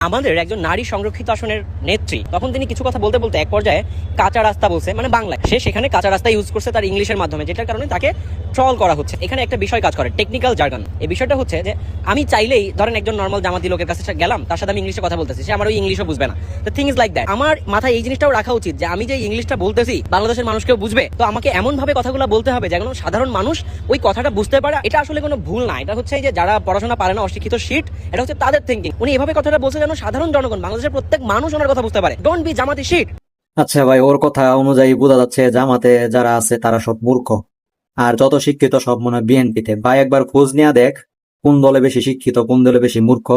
আমাদের একজন নারী সংরক্ষিত আসনের নেত্রী তখন তিনি কিছু কথা বলতে বলতে এক পর্যায়ে কাঁচা রাস্তা বলছে, মানে বাংলায় সে সেখানে কাঁচা রাস্তা ইউজ করছে তার ইংলিশের মাধ্যমে, যেটার কারণে তাকে ট্রল করা হচ্ছে। এখানে একটা বিষয় কাজ করে, টেকনিক্যাল জার্গন। এই বিষয়টা হচ্ছে যে আমি চাইলেই ধরেন একজন নর্মাল জামাতি লোকের কাছে গেলাম, তার সাথে আমি ইংলিশে কথা বলতেছি, সে আমার ওই ইংলিশও বুঝবে না। The thing is like that. আমার মাথায় এই জিনিসটাও রাখা উচিত যে আমি যে ইংলিশটা বলতেছি বাংলাদেশের মানুষকেও বুঝবে, তো আমাকে এমন ভাবে কথাগুলো বলতে হবে যেন সাধারণ মানুষ ওই কথাটা বুঝতে পারে। এটা আসলে কোনো ভুল না, এটা হচ্ছে যে যারা পড়াশোনা পারে না, অশিক্ষিত শিট, এটা হচ্ছে তাদের থিঙ্কিং। উনি এভাবে কথাটা বলছে যেন সাধারণ জনগণ, বাংলাদেশের প্রত্যেক মানুষ ওনার কথা বুঝতে পারে। ডোন্ট বি জামাতি শিট। আচ্ছা ভাই, ওর কথা অনুযায়ী বোঝা যাচ্ছে জামাতে যারা আছে তারা সব মূর্খ, আর যত শিক্ষিত সব মনে হয় বিএনপিতে। ভাই একবার খোঁজ নিয়ে দেখ কোন দলে বেশি শিক্ষিত, কোন দলে বেশি মূর্খ।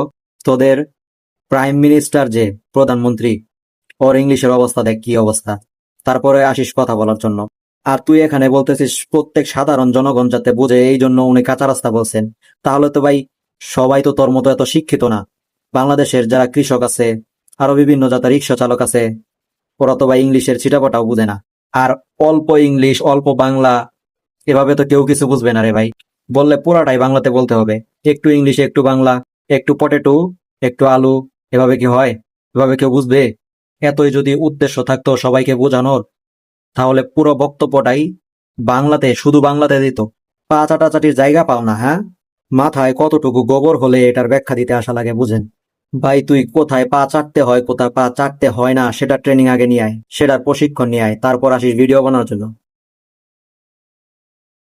তোদের প্রাইম মিনিস্টার যে প্রধানমন্ত্রী, ওর ইংলিশের অবস্থা দেখ কি অবস্থা, তারপরে আসিস কথা বলার জন্য। আর তুই এখানে বলতেছিস প্রত্যেক সাধারণ জনগণ যাতে বুঝে এই জন্য উনি কাঁচা রাস্তা বলছেন। তাহলে তো ভাই সবাই তো তোর মতো এত শিক্ষিত না। বাংলাদেশের যারা কৃষক আছে, আরো বিভিন্ন জাতের রিক্সা চালক আছে, ওরা তো ভাই ইংলিশের ছিটাফাটাও বুঝে না। আর অল্প ইংলিশ অল্প বাংলা, এভাবে তো কেউ কিছু বুঝবে না রে ভাই। বললে পুরাটাই বাংলাতে বলতে হবে, একটু ইংলিশে একটু বাংলা, একটু পটেটো একটু আলু, এভাবে কি হয়? এভাবে কেউ বুঝবে? এতই যদি উদ্দেশ্য থাকতো সবাইকে বোঝানোর, তাহলে পুরো বক্তব্যটাই বাংলাতে, শুধু বাংলাতে দিত। পা চাটাচাটির জায়গা পাও না, হ্যাঁ? মাথায় কতটুকু গোবর হলে এটার ব্যাখ্যা দিতে আসা লাগে বুঝেন? ভাই তুই কোথায় পা চাটতে হয় কোথায় পা চাটতে হয় না সেটা ট্রেনিং আগে নিয়ে আয়, সেটার প্রশিক্ষণ নিয়ে আয়, তারপর আসিস ভিডিও বানানোর জন্য।